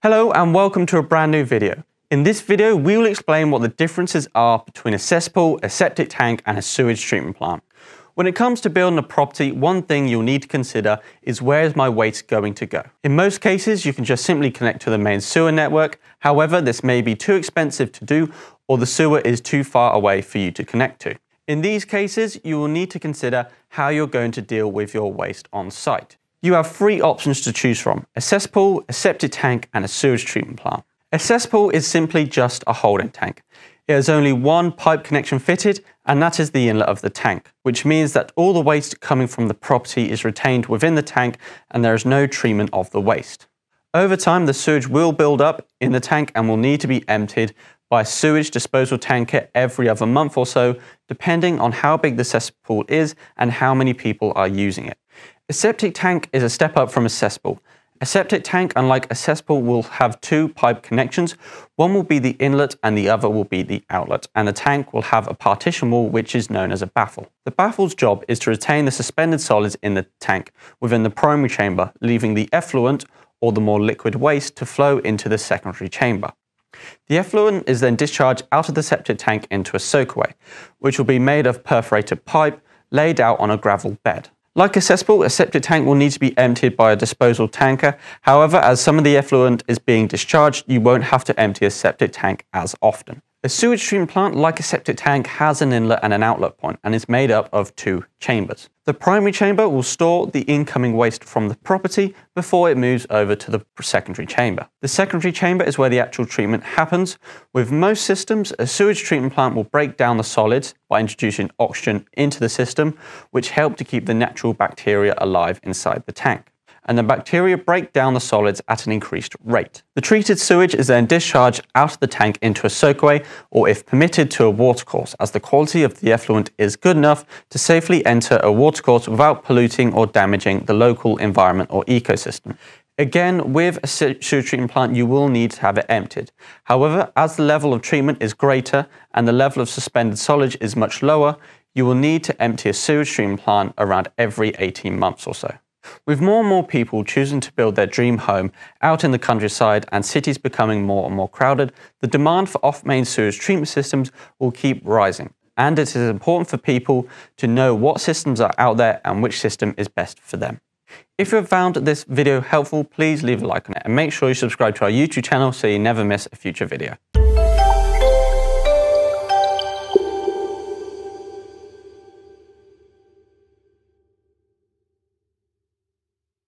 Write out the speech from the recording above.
Hello and welcome to a brand new video. In this video, we will explain what the differences are between a cesspool, a septic tank and a sewage treatment plant. When it comes to building a property, one thing you'll need to consider is where is my waste going to go. In most cases, you can just simply connect to the main sewer network. However, this may be too expensive to do or the sewer is too far away for you to connect to. In these cases, you will need to consider how you're going to deal with your waste on site. You have three options to choose from: a cesspool, a septic tank and a sewage treatment plant. A cesspool is simply just a holding tank. It has only one pipe connection fitted, and that is the inlet of the tank, which means that all the waste coming from the property is retained within the tank and there is no treatment of the waste. Over time, the sewage will build up in the tank and will need to be emptied by a sewage disposal tanker every other month or so, depending on how big the cesspool is and how many people are using it. A septic tank is a step up from a cesspool. A septic tank, unlike a cesspool, will have two pipe connections. One will be the inlet and the other will be the outlet, and the tank will have a partition wall which is known as a baffle. The baffle's job is to retain the suspended solids in the tank within the primary chamber, leaving the effluent or the more liquid waste to flow into the secondary chamber. The effluent is then discharged out of the septic tank into a soakaway, which will be made of perforated pipe laid out on a gravel bed. Like a cesspool, a septic tank will need to be emptied by a disposal tanker. However, as some of the effluent is being discharged, you won't have to empty a septic tank as often. A sewage treatment plant, like a septic tank, has an inlet and an outlet point and is made up of two chambers. The primary chamber will store the incoming waste from the property before it moves over to the secondary chamber. The secondary chamber is where the actual treatment happens. With most systems, a sewage treatment plant will break down the solids by introducing oxygen into the system, which help to keep the natural bacteria alive inside the tank. And the bacteria break down the solids at an increased rate. The treated sewage is then discharged out of the tank into a soakaway, or if permitted, to a watercourse, as the quality of the effluent is good enough to safely enter a watercourse without polluting or damaging the local environment or ecosystem. Again, with a sewage treatment plant, you will need to have it emptied. However, as the level of treatment is greater and the level of suspended solids is much lower, you will need to empty a sewage treatment plant around every 18 months or so. With more and more people choosing to build their dream home out in the countryside and cities becoming more and more crowded, the demand for off-main sewage treatment systems will keep rising. And it is important for people to know what systems are out there and which system is best for them. If you have found this video helpful, please leave a like on it and make sure you subscribe to our YouTube channel so you never miss a future video.